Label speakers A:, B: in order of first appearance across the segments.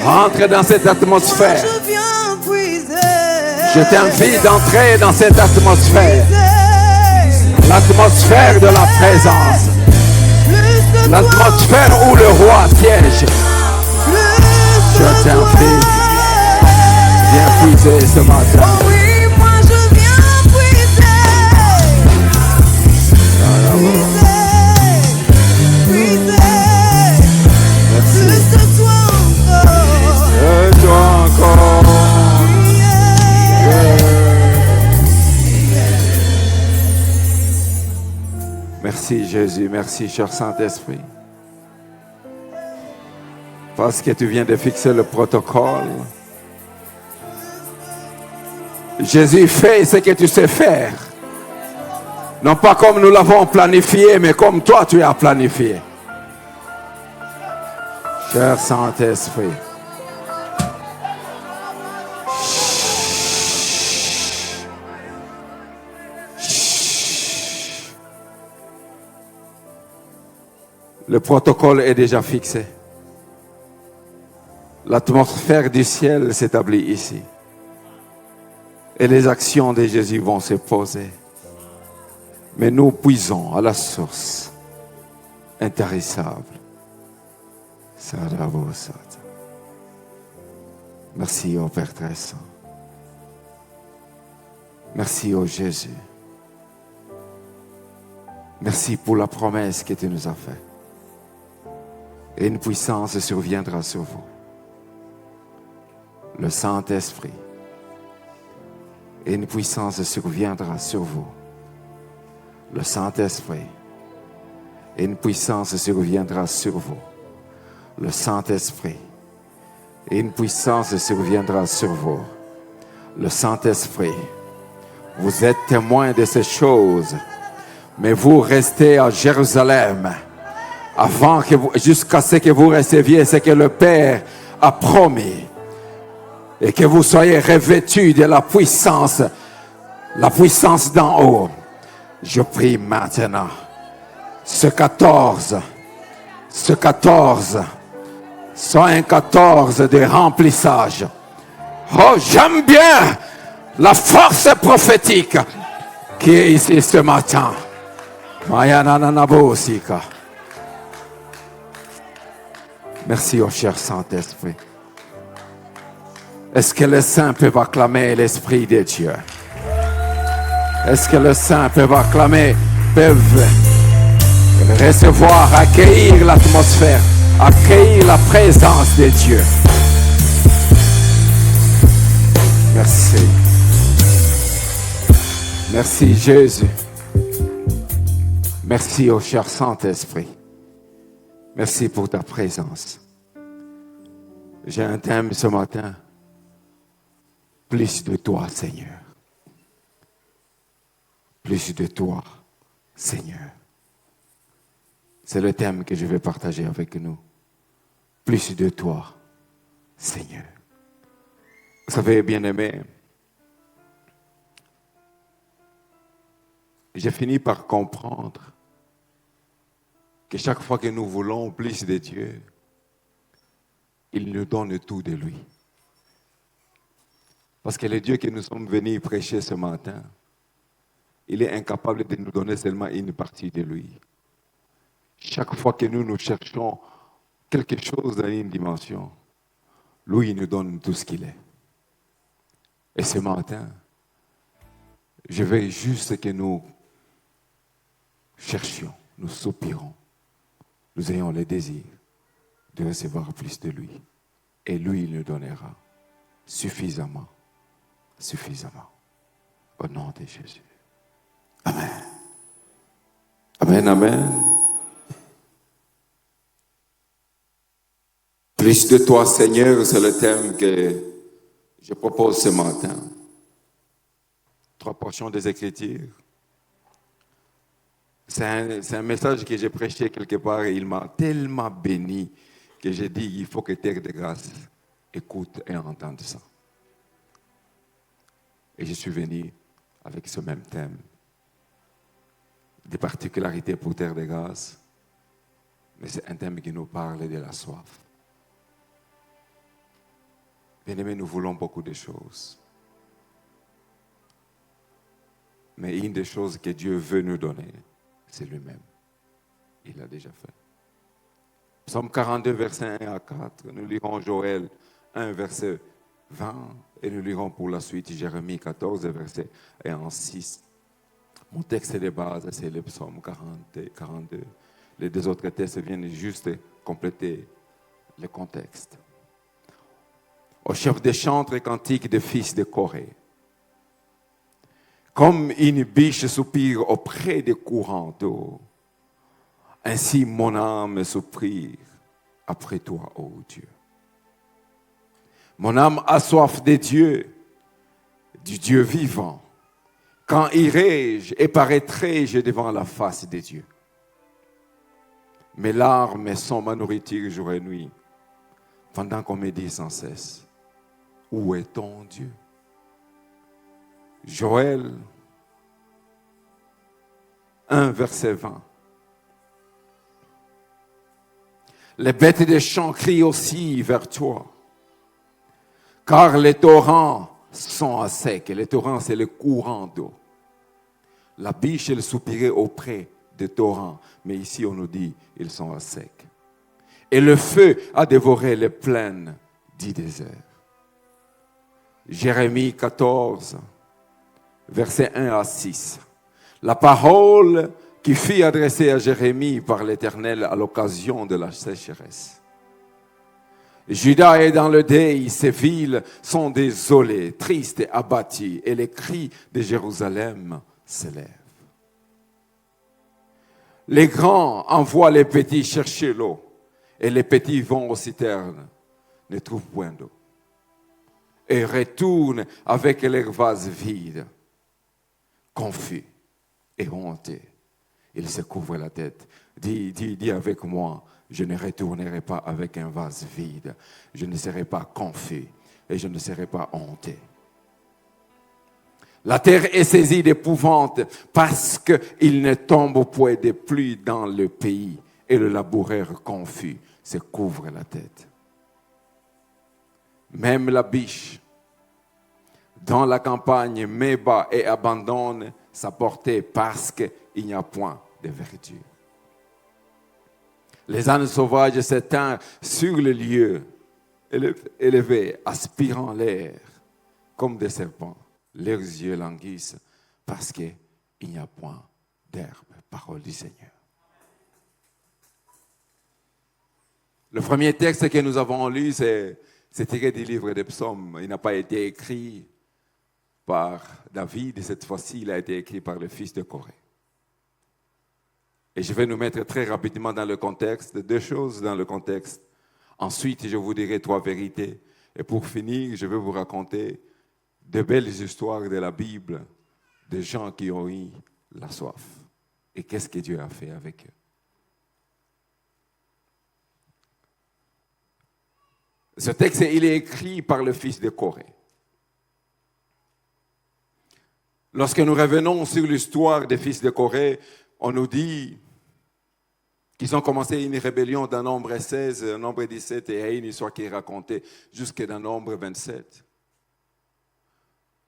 A: Entre dans cette atmosphère.
B: Je viens puiser.
A: Je t'invite d'entrer dans cette atmosphère. L'atmosphère de la présence. L'atmosphère où le roi siège. Je t'invite. Viens puiser ce matin.
B: Oh oui, moi je viens puiser. Puiser. Plus de toi encore.
A: Et toi encore. Merci Jésus, merci cher Saint-Esprit. Parce que tu viens de fixer le protocole. Jésus, fais ce que tu sais faire. Non pas comme nous l'avons planifié, mais comme toi tu as planifié. Cher Saint-Esprit. Le protocole est déjà fixé. L'atmosphère du ciel s'établit ici. Et les actions de Jésus vont se poser. Mais nous puisons à la source intarissable. Merci au Père très saint. Merci au Jésus. Merci pour la promesse que tu nous as faite. Et une puissance surviendra sur vous. Le Saint-Esprit. Et une puissance surviendra sur vous. Le Saint-Esprit. Et une puissance surviendra sur vous. Le Saint-Esprit. Et une puissance surviendra sur vous. Le Saint-Esprit. Vous êtes témoins de ces choses. Mais vous restez à Jérusalem. Jusqu'à ce que vous receviez ce que le Père a promis. Et que vous soyez revêtus de la puissance d'en haut. Je prie maintenant, ce 14, soit un 14 de remplissage. Oh, j'aime bien la force prophétique qui est ici ce matin. Merci au cher Saint-Esprit. Est-ce que les saints peuvent acclamer l'Esprit de Dieu? Est-ce que les saints peuvent acclamer, peuvent recevoir, accueillir l'atmosphère, accueillir la présence de Dieu? Merci. Merci Jésus. Merci au cher Saint-Esprit. Merci pour ta présence. J'ai un thème ce matin. Plus de toi, Seigneur. Plus de toi, Seigneur. C'est le thème que je vais partager avec nous. Plus de toi, Seigneur. Vous savez, bien-aimés, j'ai fini par comprendre que chaque fois que nous voulons plus de Dieu, il nous donne tout de lui. Parce que le Dieu que nous sommes venus prêcher ce matin, il est incapable de nous donner seulement une partie de lui. Chaque fois que nous cherchons quelque chose dans une dimension, lui, il nous donne tout ce qu'il est. Et ce matin, je veux juste que nous cherchions, nous soupirons, nous ayons le désir de recevoir plus de lui. Et lui, il nous donnera suffisamment. Au nom de Jésus. Amen. Amen, amen. Plus de toi, Seigneur, c'est le thème que je propose ce matin. 3 portions des Écritures. C'est un message que j'ai prêché quelque part et il m'a tellement béni que j'ai dit il faut que Terre de Grâce écoute et entende ça. Et je suis venu avec ce même thème. Des particularités pour Terre de Grâce, mais c'est un thème qui nous parle de la soif. Bien-aimés, nous voulons beaucoup de choses. Mais une des choses que Dieu veut nous donner, c'est lui-même. Il l'a déjà fait. Psaume 42, verset 1 à 4. Nous lirons Joël 1, verset 20. Et nous lirons pour la suite Jérémie 14, verset 1 à 6. Mon texte de base, c'est le psaume 42. Les deux autres textes viennent juste compléter le contexte. Au chef des chantres et cantiques des fils de Corée. Comme une biche soupire auprès des courants d'eau, ainsi mon âme soupire après toi, ô Dieu. Mon âme a soif de Dieu, du Dieu vivant. Quand irai-je et paraîtrai-je devant la face de Dieu? Mes larmes sont ma nourriture jour et nuit, pendant qu'on me dit sans cesse, où est ton Dieu? Joël 1, verset 20. Les bêtes des champs crient aussi vers toi, car les torrents sont à sec. Et les torrents, c'est le courant d'eau. La biche, elle soupirait auprès des torrents, mais ici on nous dit ils sont à sec. Et le feu a dévoré les plaines du désert. Jérémie 14, versets 1 à 6. La parole qui fut adressée à Jérémie par l'Éternel à l'occasion de la sécheresse. Juda est dans le deuil, ses villes sont désolées, tristes et abattues, et les cris de Jérusalem s'élèvent. Les grands envoient les petits chercher l'eau, et les petits vont aux citernes, ne trouvent point d'eau, et retournent avec leurs vases vides, confus et honteux. Ils se couvrent la tête. Dis avec moi, je ne retournerai pas avec un vase vide. Je ne serai pas confus et je ne serai pas honteux. La terre est saisie d'épouvante parce qu'il ne tombe point de pluie dans le pays et le laboureur confus se couvre la tête. Même la biche dans la campagne met bas et abandonne sa portée parce qu'il n'y a point de verdure. Les ânes sauvages s'éteignent sur le lieu élevés, aspirant l'air comme des serpents. Leurs yeux languissent parce qu'il n'y a point d'herbe. Parole du Seigneur. Le premier texte que nous avons lu, c'est tiré du livre des Psaumes. Il n'a pas été écrit par David, et cette fois-ci, il a été écrit par le fils de Corée. Et je vais nous mettre très rapidement dans le contexte, deux choses dans le contexte. Ensuite, je vous dirai trois vérités. Et pour finir, je vais vous raconter de belles histoires de la Bible, de gens qui ont eu la soif. Et qu'est-ce que Dieu a fait avec eux. Ce texte, il est écrit par le fils de Corée. Lorsque nous revenons sur l'histoire des fils de Corée, on nous dit qu'ils ont commencé une rébellion dans Nombre 16, Nombre 17, et il y a une histoire qui est racontée jusqu'à dans Nombre 27.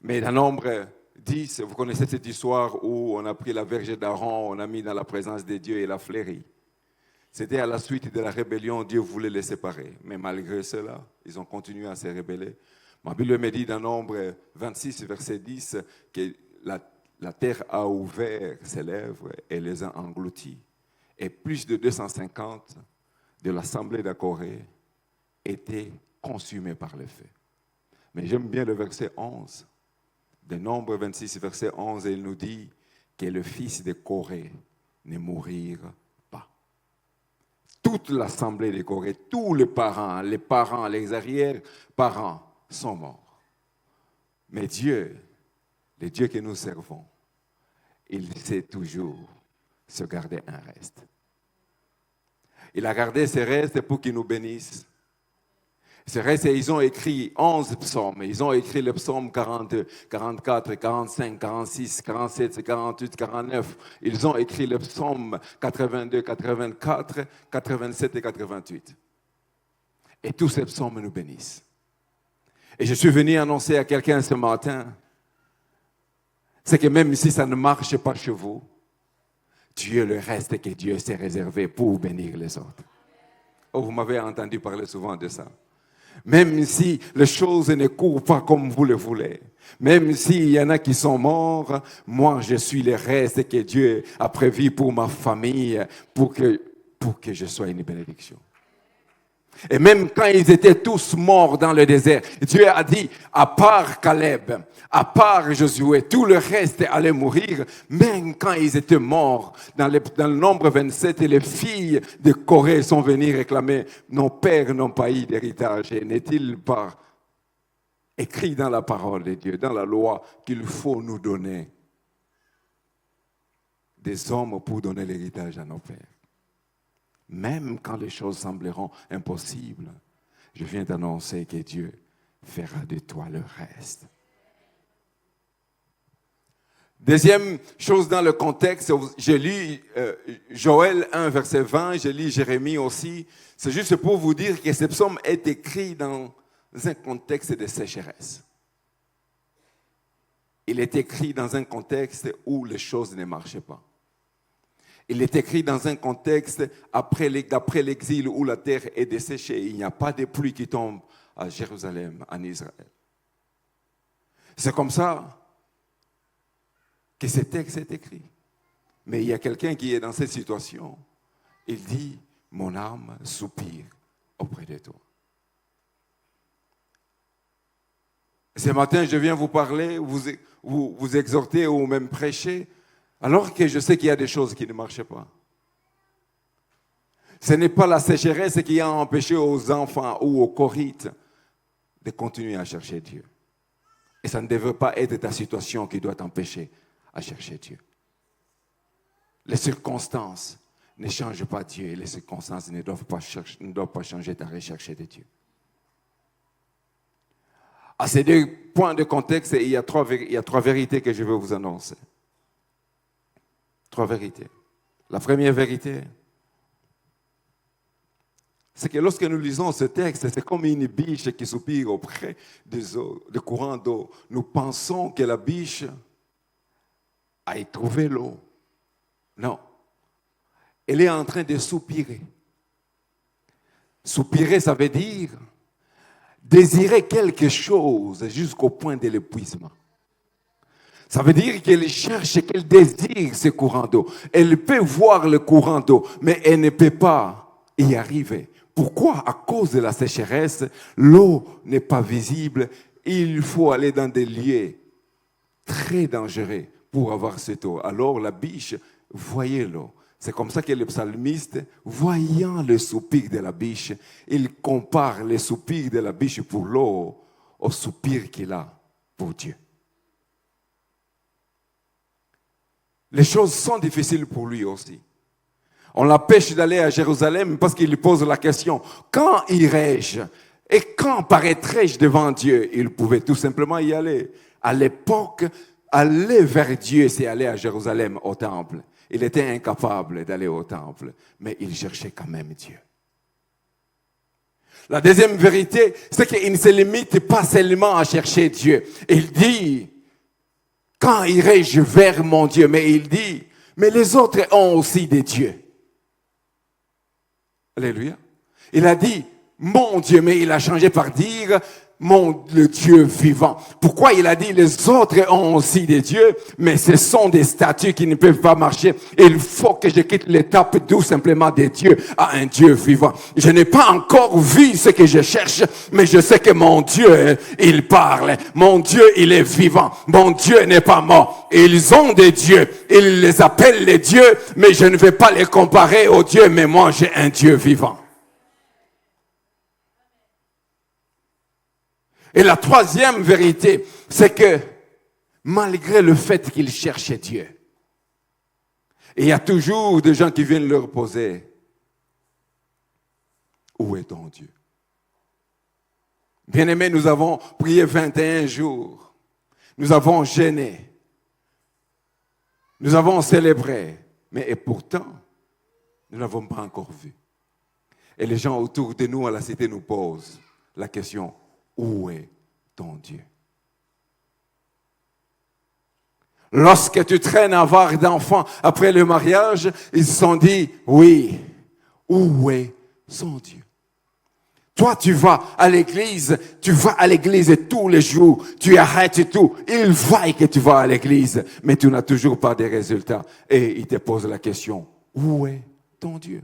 A: Mais dans Nombre 10, vous connaissez cette histoire où on a pris la verge d'Aaron, on a mis dans la présence de Dieu et l'a fléri. C'était à la suite de la rébellion, Dieu voulait les séparer. Mais malgré cela, ils ont continué à se rebeller. Ma Bible me dit dans Nombre 26, verset 10, que la terre a ouvert ses lèvres et les a engloutis. Et plus de 250 de l'Assemblée de Corée étaient consumés par le feu. Mais j'aime bien le verset 11. De Nombre 26, verset 11, il nous dit que le fils de Corée ne mourira pas. Toute l'Assemblée de Corée, tous les parents, les arrière-parents sont morts. Mais Dieu, le Dieu que nous servons, il sait toujours se garder un reste. Il a gardé ce reste pour qu'il nous bénisse. Ce reste, ils ont écrit 11 psaumes. Ils ont écrit le psaume 42, 44, 45, 46, 47, 48, 49. Ils ont écrit le psaume 82, 84, 87 et 88. Et tous ces psaumes nous bénissent. Et je suis venu annoncer à quelqu'un ce matin, c'est que même si ça ne marche pas chez vous, Dieu le reste que Dieu s'est réservé pour bénir les autres. Oh, vous m'avez entendu parler souvent de ça. Même si les choses ne courent pas comme vous le voulez, même s'il y en a qui sont morts, moi je suis le reste que Dieu a prévu pour ma famille, pour que je sois une bénédiction. Et même quand ils étaient tous morts dans le désert, Dieu a dit, à part Caleb, à part Josué, tout le reste allait mourir. Même quand ils étaient morts, dans le nombre 27, les filles de Corée sont venues réclamer, nos pères n'ont pas eu d'héritage. Et n'est-il pas écrit dans la parole de Dieu, dans la loi, qu'il faut nous donner des hommes pour donner l'héritage à nos pères? Même quand les choses sembleront impossibles, je viens d'annoncer que Dieu fera de toi le reste. Deuxième chose dans le contexte, j'ai lu Joël 1, verset 20, j'ai lu Jérémie aussi. C'est juste pour vous dire que ce psaume est écrit dans un contexte de sécheresse. Il est écrit dans un contexte où les choses ne marchaient pas. Il est écrit dans un contexte après l'exil où la terre est desséchée. Il n'y a pas de pluie qui tombe à Jérusalem, en Israël. C'est comme ça que ce texte est écrit. Mais il y a quelqu'un qui est dans cette situation. Il dit, mon âme soupire auprès de toi. Ce matin, je viens vous parler, vous exhorter ou même prêcher, alors que je sais qu'il y a des choses qui ne marchent pas. Ce n'est pas la sécheresse qui a empêché aux enfants ou aux Corinthiens de continuer à chercher Dieu. Et ça ne devrait pas être ta situation qui doit t'empêcher à chercher Dieu. Les circonstances ne changent pas Dieu et les circonstances ne doivent pas changer ta recherche de Dieu. À ces deux points de contexte, il y a trois vérités que je veux vous annoncer. Trois vérités. La première vérité, c'est que lorsque nous lisons ce texte, c'est comme une biche qui soupire auprès des courants d'eau. Nous pensons que la biche a trouvé l'eau. Non. Elle est en train de soupirer. Soupirer, ça veut dire désirer quelque chose jusqu'au point de l'épuisement. Ça veut dire qu'elle cherche, qu'elle désire ce courant d'eau. Elle peut voir le courant d'eau, mais elle ne peut pas y arriver. Pourquoi? À cause de la sécheresse, l'eau n'est pas visible. Il faut aller dans des lieux très dangereux pour avoir cette eau. Alors la biche voyait l'eau. C'est comme ça que le psalmiste, voyant le soupir de la biche, il compare le soupir de la biche pour l'eau au soupir qu'il a pour Dieu. Les choses sont difficiles pour lui aussi. On l'empêche d'aller à Jérusalem parce qu'il lui pose la question, quand irai-je et quand paraîtrai-je devant Dieu? Il pouvait tout simplement y aller. À l'époque, aller vers Dieu, c'est aller à Jérusalem, au temple. Il était incapable d'aller au temple, mais il cherchait quand même Dieu. La deuxième vérité, c'est qu'il ne se limite pas seulement à chercher Dieu. Il dit, quand irai-je vers mon Dieu? Mais il dit, mais les autres ont aussi des dieux. Alléluia. Il a dit, mon Dieu, mais il a changé par dire, le Dieu vivant. Pourquoi il a dit, les autres ont aussi des dieux, mais ce sont des statues qui ne peuvent pas marcher. Il faut que je quitte l'étape tout simplement des dieux à un Dieu vivant. Je n'ai pas encore vu ce que je cherche, mais je sais que mon Dieu, il parle. Mon Dieu, il est vivant. Mon Dieu n'est pas mort. Ils ont des dieux. Ils les appellent les dieux, mais je ne vais pas les comparer aux dieux, mais moi, j'ai un Dieu vivant. Et la troisième vérité, c'est que malgré le fait qu'ils cherchaient Dieu, il y a toujours des gens qui viennent leur poser, où est ton Dieu? Bien-aimés, nous avons prié 21 jours, nous avons jeûné, nous avons célébré, mais et pourtant, nous n'avons pas encore vu. Et les gens autour de nous à la cité nous posent la question, où est ton Dieu? Lorsque tu traînes à avoir d'enfants après le mariage, ils se sont dit, oui, où est son Dieu? Toi, tu vas à l'église tous les jours, tu arrêtes tout. Il vaille que tu vas à l'église, mais tu n'as toujours pas de résultats. Et il te pose la question, où est ton Dieu?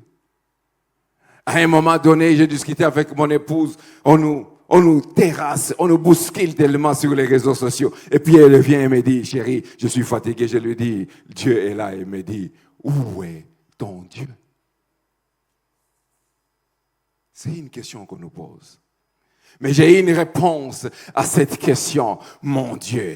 A: À un moment donné, j'ai discuté avec mon épouse, on nous terrasse, on nous bouscule tellement sur les réseaux sociaux. Et puis elle vient et me dit, chérie, je suis fatigué. Je lui dis, Dieu est là. Et me dit, où est ton Dieu? C'est une question qu'on nous pose. Mais j'ai une réponse à cette question. Mon Dieu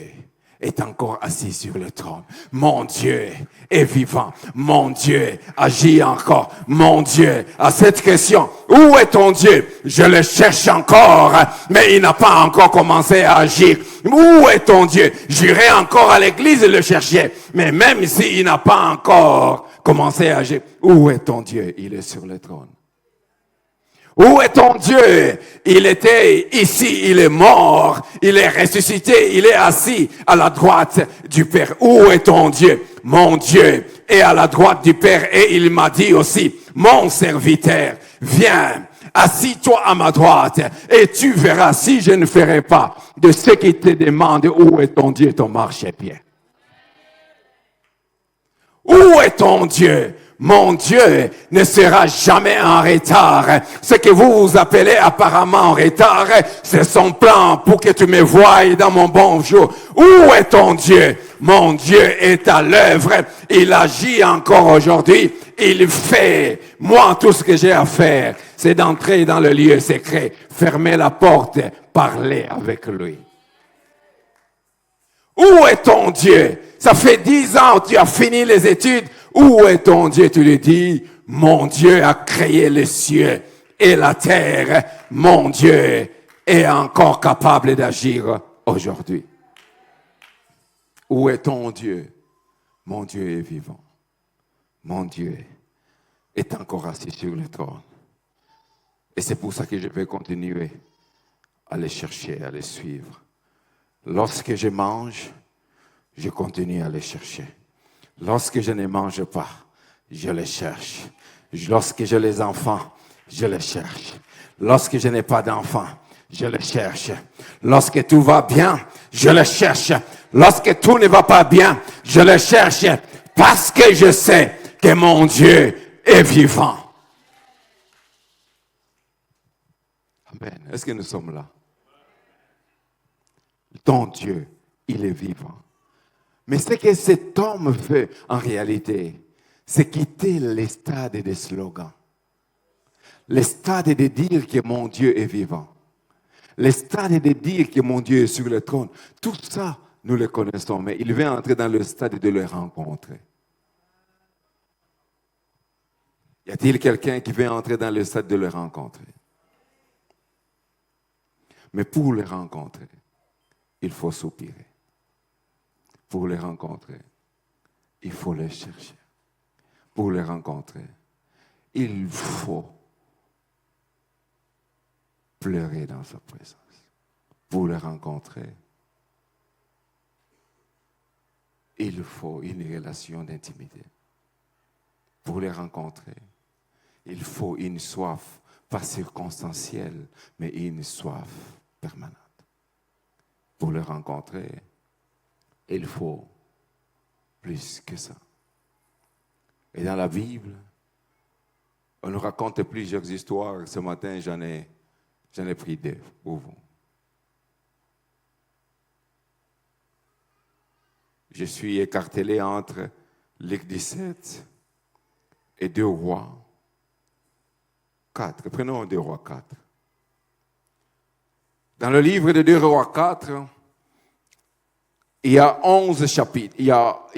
A: est encore assis sur le trône. Mon Dieu est vivant. Mon Dieu agit encore. Mon Dieu, à cette question, où est ton Dieu? Je le cherche encore, mais il n'a pas encore commencé à agir. Où est ton Dieu? J'irai encore à l'église le chercher, mais même s'il n'a pas encore commencé à agir, où est ton Dieu? Il est sur le trône. Où est ton Dieu? Il était ici, il est mort, il est ressuscité, il est assis à la droite du Père. Où est ton Dieu? Mon Dieu est à la droite du Père et il m'a dit aussi, mon serviteur, viens, assis-toi à ma droite et tu verras si je ne ferai pas de ce qui te demande où est ton Dieu, ton marchepied. Où est ton Dieu? Mon Dieu ne sera jamais en retard. Ce que vous appelez apparemment en retard, c'est son plan pour que tu me voies dans mon bon jour. Où est ton Dieu? Mon Dieu est à l'œuvre. Il agit encore aujourd'hui. Il fait. Moi, tout ce que j'ai à faire, c'est d'entrer dans le lieu secret, fermer la porte, parler avec lui. Où est ton Dieu? Ça fait 10 ans que tu as fini les études. Où est ton Dieu? Tu lui dis, mon Dieu a créé les cieux et la terre. Mon Dieu est encore capable d'agir aujourd'hui. Où est ton Dieu? Mon Dieu est vivant. Mon Dieu est encore assis sur le trône. Et c'est pour ça que je vais continuer à les chercher, à les suivre. Lorsque je mange, je continue à les chercher. Lorsque je ne mange pas, je les cherche. Lorsque j'ai les enfants, je les cherche. Lorsque je n'ai pas d'enfants, je les cherche. Lorsque tout va bien, je les cherche. Lorsque tout ne va pas bien, je les cherche. Parce que je sais que mon Dieu est vivant. Amen. Est-ce que nous sommes là? Ton Dieu, il est vivant. Mais ce que cet homme fait en réalité, c'est quitter les stades des slogans. Les stades de dire que mon Dieu est vivant. Les stades de dire que mon Dieu est sur le trône. Tout ça, nous le connaissons, mais il veut entrer dans le stade de le rencontrer. Y a-t-il quelqu'un qui veut entrer dans le stade de le rencontrer? Mais pour le rencontrer, il faut soupirer. Pour les rencontrer, il faut les chercher. Pour les rencontrer, il faut pleurer dans sa présence. Pour les rencontrer, il faut une relation d'intimité. Pour les rencontrer, il faut une soif, pas circonstancielle, mais une soif permanente. Pour les rencontrer, il faut plus que ça. Et dans la Bible, on nous raconte plusieurs histoires. Ce matin, j'en ai pris 2 pour vous. Je suis écartelé entre Luc 17 et 2 Rois 4. Prenons 2 Rois 4. Dans le livre de 2 Rois 4, il y a 11 chapitres, il y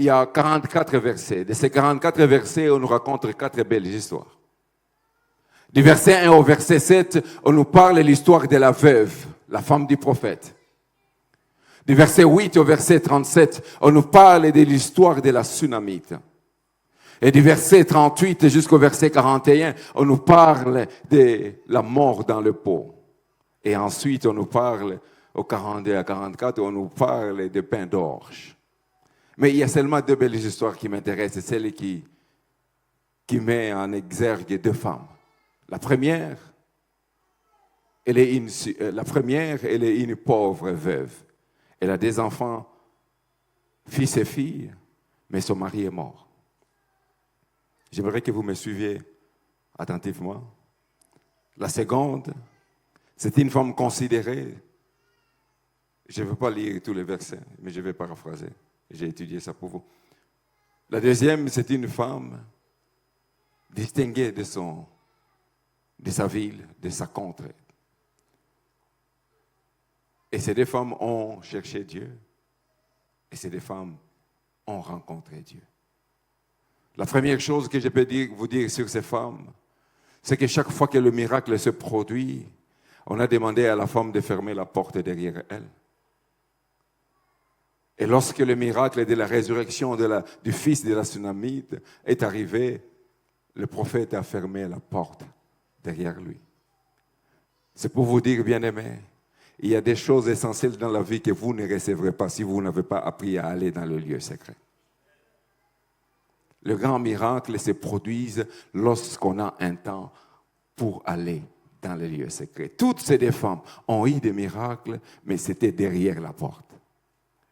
A: a 44 versets. De ces 44 versets, on nous raconte 4 belles histoires. Du verset 1 au verset 7, on nous parle de l'histoire de la veuve, la femme du prophète. Du verset 8 au verset 37, on nous parle de l'histoire de la Sunamite. Et du verset 38 jusqu'au verset 41, on nous parle de la mort dans le pot. Et ensuite, on nous parle au 42 à 44, on nous parle de pain d'orge. Mais il y a seulement deux belles histoires qui m'intéressent, c'est celle qui met en exergue deux femmes. La première, elle est une pauvre veuve. Elle a des enfants, fils et filles, mais son mari est mort. J'aimerais que vous me suiviez attentivement. La seconde, c'est une femme considérée. Je ne veux pas lire tous les versets, mais je vais paraphraser. J'ai étudié ça pour vous. La deuxième, c'est une femme distinguée de sa ville, de sa contrée. Et ces deux femmes ont cherché Dieu. Et ces deux femmes ont rencontré Dieu. La première chose que je peux vous dire sur ces femmes, c'est que chaque fois que le miracle se produit, on a demandé à la femme de fermer la porte derrière elle. Et lorsque le miracle de la résurrection du fils de la Sunamite est arrivé, le prophète a fermé la porte derrière lui. C'est pour vous dire, bien-aimés, il y a des choses essentielles dans la vie que vous ne recevrez pas si vous n'avez pas appris à aller dans le lieu secret. Le grand miracle se produit lorsqu'on a un temps pour aller dans le lieu secret. Toutes ces deux femmes ont eu des miracles, mais c'était derrière la porte.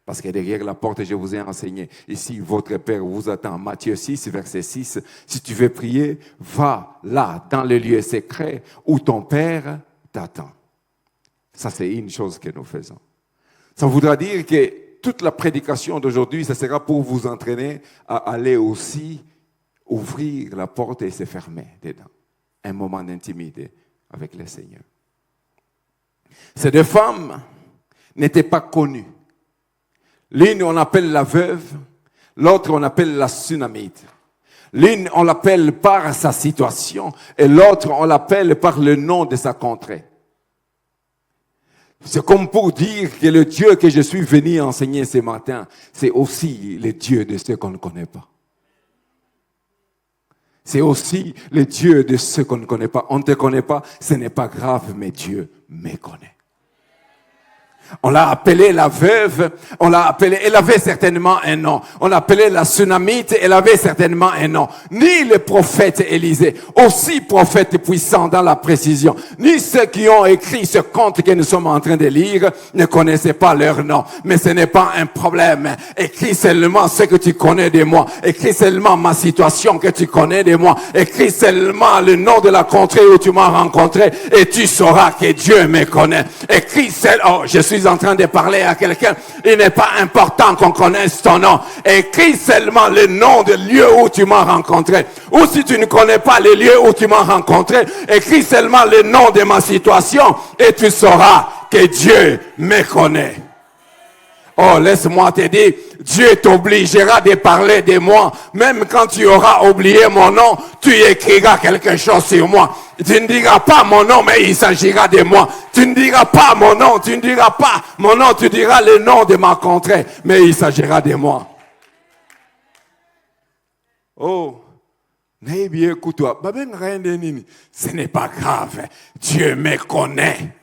A: Parce que derrière la porte, je vous ai enseigné, ici, votre Père vous attend. Matthieu 6, verset 6, si tu veux prier, va là, dans le lieu secret, où ton Père t'attend. Ça, c'est une chose que nous faisons. Ça voudra dire que toute la prédication d'aujourd'hui, ça sera pour vous entraîner à aller aussi ouvrir la porte et se fermer dedans. Un moment d'intimité avec le Seigneur. Ces deux femmes n'étaient pas connues. L'une, on appelle la veuve, l'autre, on appelle la Sunamite. L'une, on l'appelle par sa situation, et l'autre, on l'appelle par le nom de sa contrée. C'est comme pour dire que le Dieu que je suis venu enseigner ce matin, c'est aussi le Dieu de ceux qu'on ne connaît pas. C'est aussi le Dieu de ceux qu'on ne connaît pas. On ne te connaît pas, ce n'est pas grave, mais Dieu me connaît. On l'a appelée la veuve, elle avait certainement un nom. On l'appelait la Sunamite, elle avait certainement un nom. Ni le prophète Élisée, aussi prophète puissant dans la précision, ni ceux qui ont écrit ce conte que nous sommes en train de lire ne connaissaient pas leur nom. Mais ce n'est pas un problème. Écris seulement ce que tu connais de moi. Écris seulement ma situation que tu connais de moi. Écris seulement le nom de la contrée où tu m'as rencontré et tu sauras que Dieu me connaît. Écris seulement, je suis en train de parler à quelqu'un, il n'est pas important qu'on connaisse ton nom. Écris seulement le nom du lieu où tu m'as rencontré. Ou si tu ne connais pas le lieu où tu m'as rencontré, écris seulement le nom de ma situation et tu sauras que Dieu me connaît. Oh, laisse-moi te dire, Dieu t'obligera de parler de moi. Même quand tu auras oublié mon nom, tu écriras quelque chose sur moi. Tu ne diras pas mon nom, mais il s'agira de moi. Tu ne diras pas mon nom, tu ne diras pas mon nom, tu diras le nom de ma contrée, mais il s'agira de moi. Oh, écoute-toi, ce n'est pas grave, Dieu me connaît.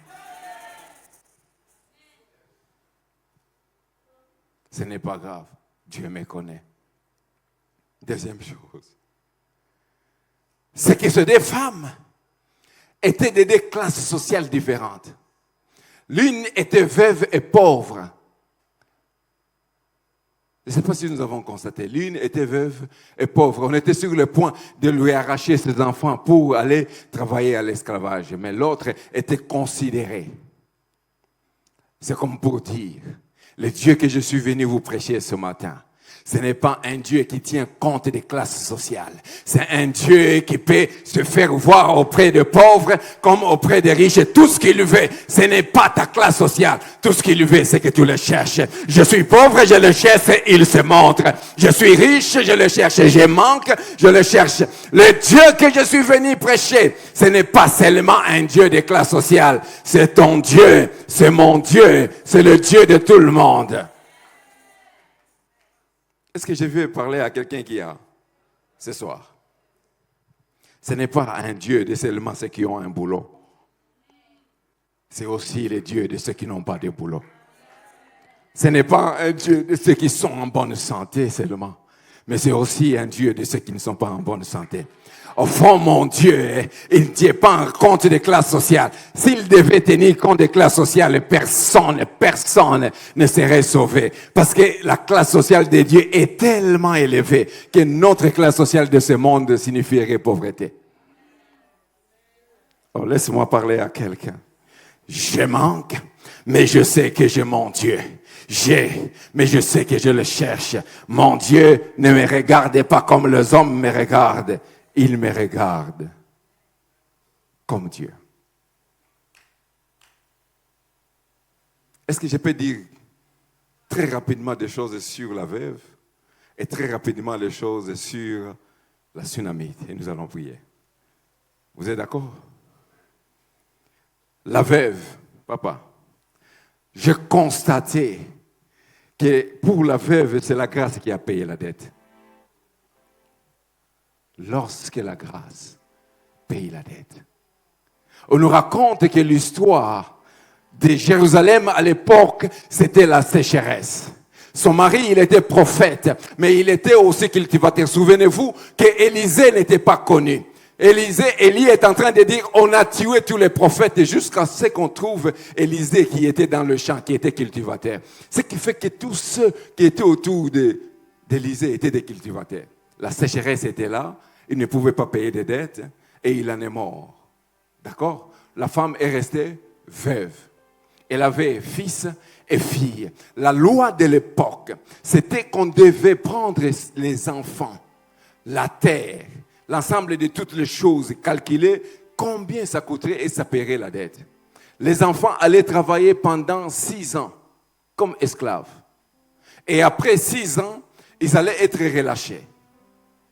A: Ce n'est pas grave, Dieu me connaît. Deuxième chose, c'est que ces deux femmes étaient de deux classes sociales différentes. L'une était veuve et pauvre. Je ne sais pas si nous avons constaté. L'une était veuve et pauvre. On était sur le point de lui arracher ses enfants pour aller travailler à l'esclavage. Mais l'autre était considéré. C'est comme pour dire, le Dieu que je suis venu vous prêcher ce matin, ce n'est pas un Dieu qui tient compte des classes sociales. C'est un Dieu qui peut se faire voir auprès des pauvres comme auprès des riches. Et tout ce qu'il veut, ce n'est pas ta classe sociale. Tout ce qu'il veut, c'est que tu le cherches. Je suis pauvre, je le cherche et il se montre. Je suis riche, je le cherche et je manque, je le cherche. Le Dieu que je suis venu prêcher, ce n'est pas seulement un Dieu des classes sociales. C'est ton Dieu, c'est mon Dieu, c'est le Dieu de tout le monde. Est-ce que je vais parler à quelqu'un qui a ce soir? Ce n'est pas un Dieu de seulement ceux qui ont un boulot. c'est aussi le Dieu de ceux qui n'ont pas de boulot. Ce n'est pas un Dieu de ceux qui sont en bonne santé seulement, mais c'est aussi un Dieu de ceux qui ne sont pas en bonne santé. Au fond, mon Dieu, il ne tient pas compte des classes sociales. S'il devait tenir compte des classes sociales, personne ne serait sauvé. Parce que la classe sociale de Dieu est tellement élevée que notre classe sociale de ce monde signifierait pauvreté. Oh, laisse-moi parler à quelqu'un. Je manque, mais je sais que j'ai mon Dieu. Mais je sais que je le cherche. Mon Dieu ne me regarde pas comme les hommes me regardent. Il me regarde comme Dieu. Est-ce que je peux dire très rapidement des choses sur la veuve et très rapidement les choses sur la tsunamite? Et nous allons prier. Vous êtes d'accord? La veuve, papa, j'ai constaté que pour la veuve, c'est la grâce qui a payé la dette. Lorsque la grâce paye la dette. On nous raconte que l'histoire de Jérusalem à l'époque, c'était la sécheresse. Son mari, il était prophète, mais il était aussi cultivateur. Souvenez-vous qu'Élisée n'était pas connu. Élie est en train de dire, on a tué tous les prophètes jusqu'à ce qu'on trouve Élisée qui était dans le champ, qui était cultivateur. Ce qui fait que tous ceux qui étaient autour d'Élisée étaient des cultivateurs. La sécheresse était là, il ne pouvait pas payer des dettes et il en est mort. D'accord? La femme est restée veuve. Elle avait fils et fille. La loi de l'époque, c'était qu'on devait prendre les enfants, la terre, l'ensemble de toutes les choses, calculer combien ça coûterait et ça paierait la dette. Les enfants allaient travailler pendant 6 ans comme esclaves. Et après 6 ans, ils allaient être relâchés.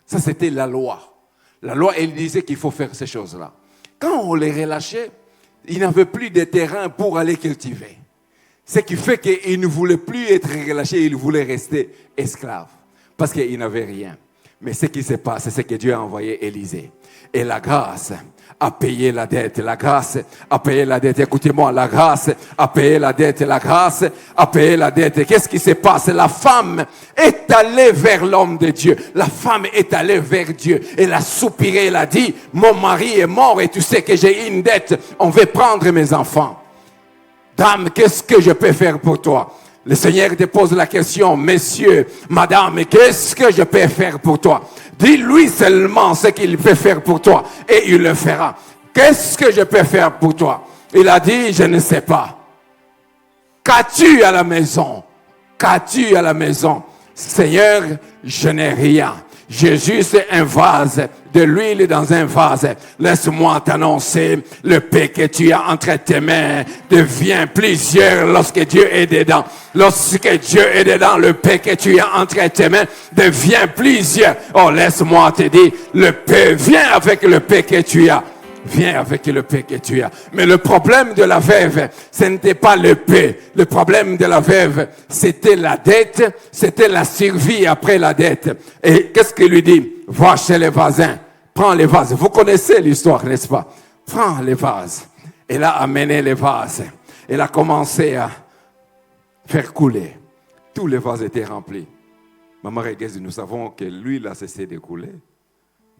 A: Ça, c'était la loi. La loi, elle disait qu'il faut faire ces choses-là. Quand on les relâchait, ils n'avaient plus de terrain pour aller cultiver. Ce qui fait qu'ils ne voulaient plus être relâchés, ils voulaient rester esclaves. Parce qu'ils n'avaient rien. Mais ce qui se passe, c'est que Dieu a envoyé Élisée. Et la grâce a payé la dette. La grâce a payé la dette. Écoutez-moi, la grâce a payé la dette. La grâce a payé la dette. Qu'est-ce qui se passe? La femme est allée vers l'homme de Dieu. La femme est allée vers Dieu. Elle a soupiré, elle a dit, mon mari est mort et tu sais que j'ai une dette. On veut prendre mes enfants. Dame, qu'est-ce que je peux faire pour toi? Le Seigneur te pose la question, messieurs, madame, qu'est-ce que je peux faire pour toi? Dis-lui seulement ce qu'il peut faire pour toi et il le fera. Qu'est-ce que je peux faire pour toi? Il a dit, je ne sais pas. Qu'as-tu à la maison? Qu'as-tu à la maison? Seigneur, je n'ai rien. J'ai juste un vase, de l'huile dans un vase. Laisse-moi t'annoncer, le paix que tu as entre tes mains devient plusieurs lorsque Dieu est dedans. Lorsque Dieu est dedans, le paix que tu as entre tes mains devient plusieurs. Oh, laisse-moi te dire, le paix, viens avec le paix que tu as. Viens avec le paix que tu as. Mais le problème de la veuve, ce n'était pas le paix. Le problème de la veuve, c'était la dette, c'était la survie après la dette. Et qu'est-ce qu'il lui dit? Va chez les voisins, prends les vases. Vous connaissez l'histoire, n'est-ce pas? Prends les vases. Elle a amené les vases. Elle a commencé à faire couler. Tous les vases étaient remplis. Maman Reguez, nous savons que l'huile a cessé de couler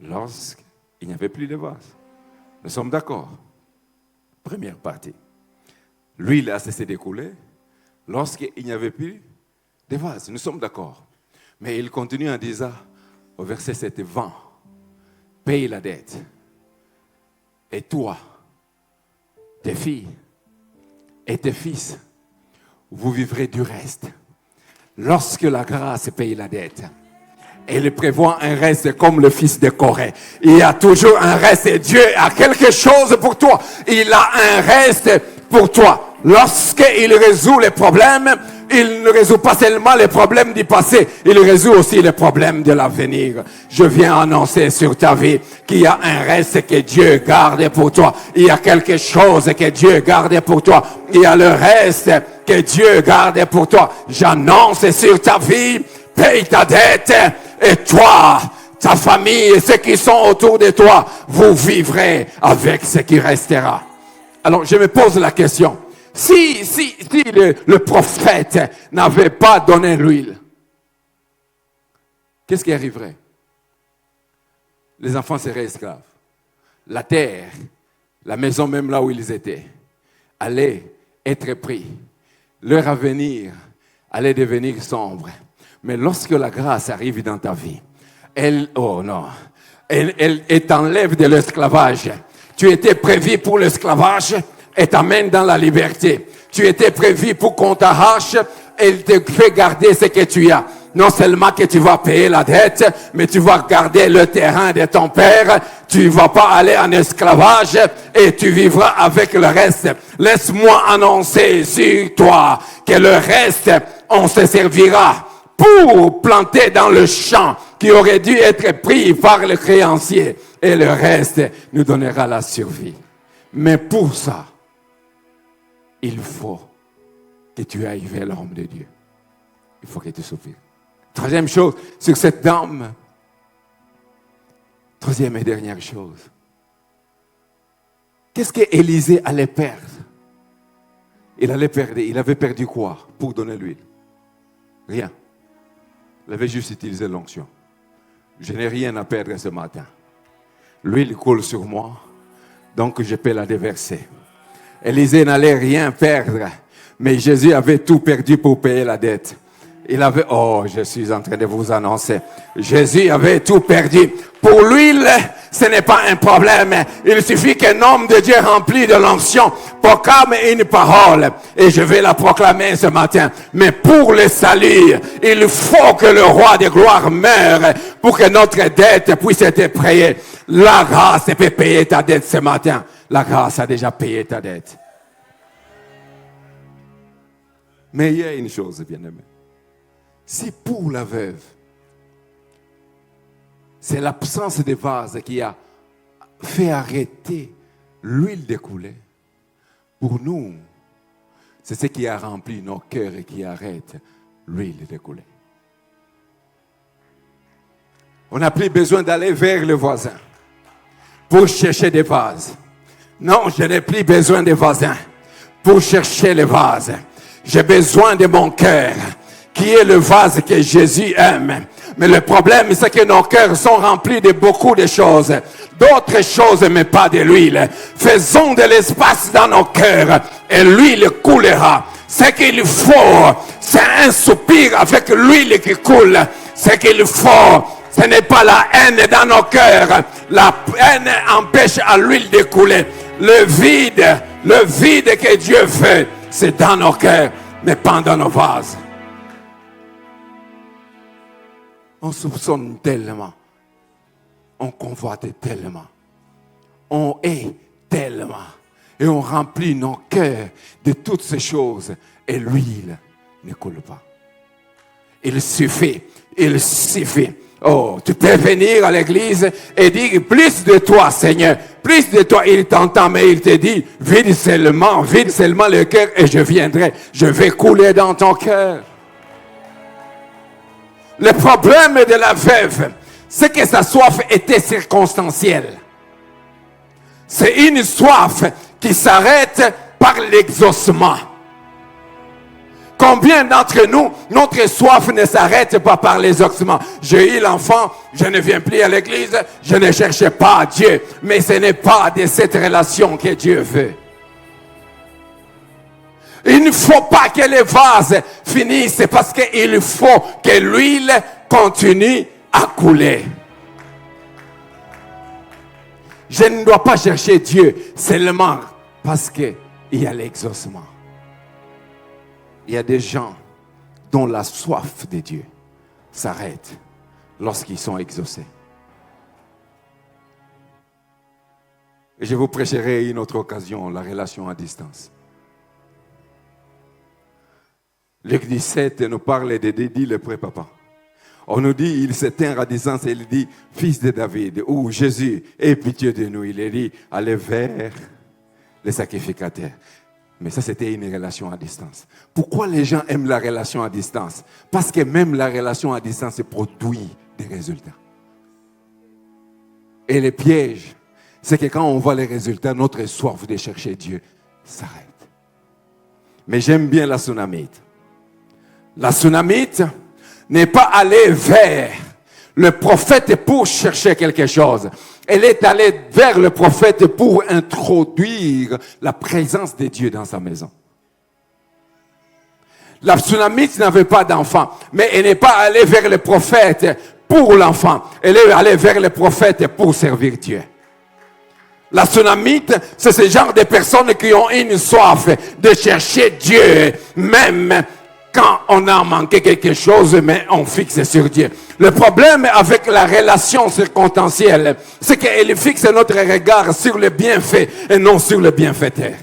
A: lorsqu'il n'y avait plus de vases. Nous sommes d'accord. Première partie. L'huile a cessé de couler lorsqu'il n'y avait plus de vase. Nous sommes d'accord. Mais il continue en disant au verset 7, vent, paye la dette. Et toi, tes filles et tes fils, vous vivrez du reste. Lorsque la grâce paye la dette, elle prévoit un reste comme le fils de Corée. Il y a toujours un reste et Dieu a quelque chose pour toi. Il a un reste pour toi. Lorsqu'il résout les problèmes, il ne résout pas seulement les problèmes du passé, il résout aussi les problèmes de l'avenir. Je viens annoncer sur ta vie qu'il y a un reste que Dieu garde pour toi. Il y a quelque chose que Dieu garde pour toi. Il y a le reste que Dieu garde pour toi. J'annonce sur ta vie, paye ta dette. Et toi, ta famille et ceux qui sont autour de toi, vous vivrez avec ce qui restera. Alors, je me pose la question. Si le prophète n'avait pas donné l'huile, qu'est-ce qui arriverait? Les enfants seraient esclaves. La terre, la maison même là où ils étaient, allait être pris. Leur avenir allait devenir sombre. Mais lorsque la grâce arrive dans ta vie, elle t'enlève de l'esclavage. Tu étais prévu pour l'esclavage, elle t'amène dans la liberté. Tu étais prévu pour qu'on t'arrache, elle te fait garder ce que tu as. Non seulement que tu vas payer la dette, mais tu vas garder le terrain de ton père. Tu ne vas pas aller en esclavage et tu vivras avec le reste. Laisse-moi annoncer sur toi que le reste, on se servira pour planter dans le champ qui aurait dû être pris par le créancier. Et le reste nous donnera la survie. Mais pour ça, il faut que tu ailles vers l'homme de Dieu. Il faut que tu soupires. Troisième chose, sur cette dame. Troisième et dernière chose. Qu'est-ce qu'Élisée allait perdre? Il avait perdu quoi pour donner l'huile? Rien. Il avait juste utilisé l'onction. Je n'ai rien à perdre ce matin. L'huile coule sur moi, donc je peux la déverser. Élisée n'allait rien perdre, mais Jésus avait tout perdu pour payer la dette. Je suis en train de vous annoncer. Jésus avait tout perdu. Pour l'huile, ce n'est pas un problème. Il suffit qu'un homme de Dieu rempli de l'onction proclame une parole. Et je vais la proclamer ce matin. Mais pour le salut, il faut que le roi de gloire meure pour que notre dette puisse être payée. La grâce peut payer ta dette ce matin. La grâce a déjà payé ta dette. Mais il y a une chose, bien-aimé. Si pour la veuve, c'est l'absence de vase qui a fait arrêter l'huile de couler, pour nous, c'est ce qui a rempli nos cœurs et qui arrête l'huile de couler. On n'a plus besoin d'aller vers le voisin pour chercher des vases. Non, je n'ai plus besoin des voisins pour chercher les vases. J'ai besoin de mon cœur, qui est le vase que Jésus aime. Mais le problème, c'est que nos cœurs sont remplis de beaucoup de choses. D'autres choses, mais pas de l'huile. Faisons de l'espace dans nos cœurs et l'huile coulera. Ce qu'il faut, c'est un soupir avec l'huile qui coule. Ce qu'il faut, ce n'est pas la haine dans nos cœurs. La haine empêche à l'huile de couler. Le vide que Dieu fait, c'est dans nos cœurs, mais pas dans nos vases. On soupçonne tellement, on convoite tellement, on hait tellement, et on remplit nos cœurs de toutes ces choses, et l'huile ne coule pas. Il suffit. Oh, tu peux venir à l'église et dire plus de toi, Seigneur, plus de toi. Il t'entend, mais il te dit vide seulement le cœur et je viendrai. Je vais couler dans ton cœur. Le problème de la veuve, c'est que sa soif était circonstancielle. C'est une soif qui s'arrête par l'exaucement. Combien d'entre nous, notre soif ne s'arrête pas par l'exaucement? J'ai eu l'enfant, je ne viens plus à l'église, je ne cherche pas Dieu. Mais ce n'est pas de cette relation que Dieu veut. Il ne faut pas que les vases finissent parce qu'il faut que l'huile continue à couler. Je ne dois pas chercher Dieu seulement parce qu'il y a l'exaucement. Il y a des gens dont la soif de Dieu s'arrête lorsqu'ils sont exaucés. Et je vous prêcherai une autre occasion, la relation à distance. Luc 17 nous parle de Dédi, le pré-papa. On nous dit, il s'éteint à distance et il dit, fils de David, ou Jésus, aie pitié de nous. Il est dit, allez vers les sacrificateurs. Mais ça, c'était une relation à distance. Pourquoi les gens aiment la relation à distance? Parce que même la relation à distance produit des résultats. Et le piège, c'est que quand on voit les résultats, notre soif de chercher Dieu s'arrête. Mais j'aime bien la Sunamite. La Sunamite n'est pas allée vers le prophète pour chercher quelque chose. Elle est allée vers le prophète pour introduire la présence de Dieu dans sa maison. La Sunamite n'avait pas d'enfant, mais elle n'est pas allée vers le prophète pour l'enfant. Elle est allée vers le prophète pour servir Dieu. La Sunamite, c'est ce genre de personnes qui ont une soif de chercher Dieu, même quand on a manqué quelque chose, mais on fixe sur Dieu. Le problème avec la relation circonstancielle, c'est qu'elle fixe notre regard sur le bienfait et non sur le bienfaiteur.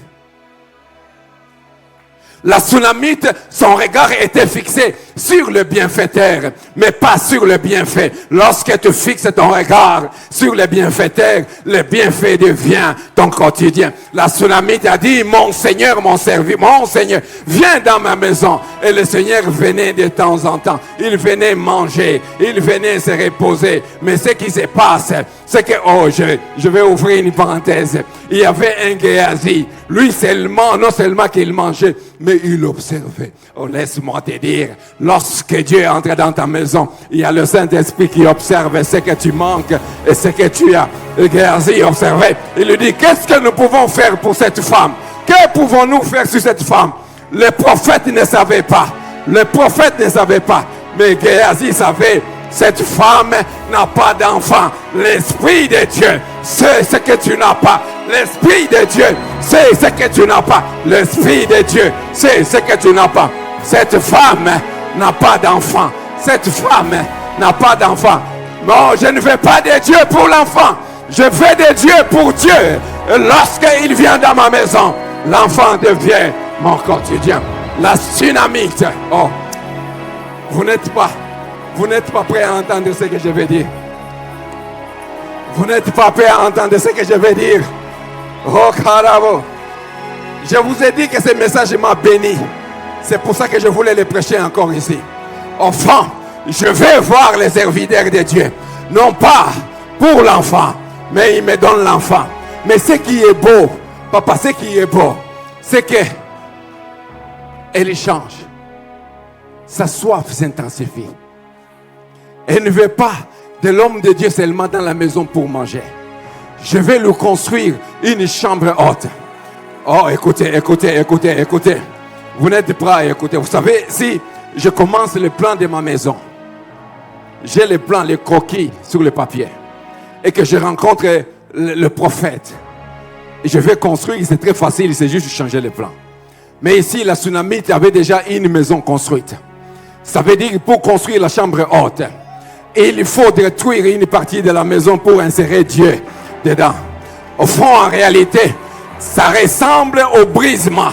A: La Sunamite, son regard était fixé sur le bienfaiteur, mais pas sur le bienfait. Lorsque tu fixes ton regard sur le bienfaiteur, le bienfait devient ton quotidien. La Sunamite a dit, mon Seigneur, mon serviteur, mon Seigneur, viens dans ma maison. Et le Seigneur venait de temps en temps. Il venait manger, il venait se reposer. Mais ce qui se passe, c'est que, je vais ouvrir une parenthèse. Il y avait un Géasi. Lui seulement, non seulement qu'il mangeait, mais il observait. Oh, laisse-moi te dire, lorsque Dieu entre dans ta maison, il y a le Saint-Esprit qui observe ce que tu manques et ce que tu as. Le Géasi observait. Il lui dit, qu'est-ce que nous pouvons faire pour cette femme? Que pouvons-nous faire sur cette femme? Le prophète ne savait pas. Le prophète ne savait pas. Mais Géasi savait. Cette femme n'a pas d'enfant. L'Esprit de Dieu, c'est ce que tu n'as pas. L'Esprit de Dieu, c'est ce que tu n'as pas. L'Esprit de Dieu, c'est ce que tu n'as pas. Cette femme n'a pas d'enfant. Cette femme n'a pas d'enfant. Non, je ne veux pas de Dieu pour l'enfant. Je veux de Dieu pour Dieu. Lorsqu'il vient dans ma maison, l'enfant devient mon quotidien. La Sunamite. Oh, vous n'êtes pas prêt à entendre ce que je vais dire. Vous n'êtes pas prêt à entendre ce que je vais dire. Oh, carabo. Je vous ai dit que ce message m'a béni. C'est pour ça que je voulais le prêcher encore ici. Enfant, je vais voir les serviteurs de Dieu. Non pas pour l'enfant, mais il me donne l'enfant. Mais ce qui est beau, papa, ce qui est beau, c'est que elle change. Sa soif s'intensifie. Elle ne veut pas de l'homme de Dieu seulement dans la maison pour manger. Je vais lui construire une chambre haute. Oh, écoutez. Vous n'êtes pas à écouter. Vous savez, si je commence le plan de ma maison, j'ai le plan, les croquis sur le papier, et que je rencontre le prophète, et je vais construire, c'est très facile, c'est juste changer le plan. Mais ici, la Sunamite avait déjà une maison construite. Ça veut dire pour construire la chambre haute, il faut détruire une partie de la maison pour insérer Dieu dedans. Au fond, en réalité, ça ressemble au brisement.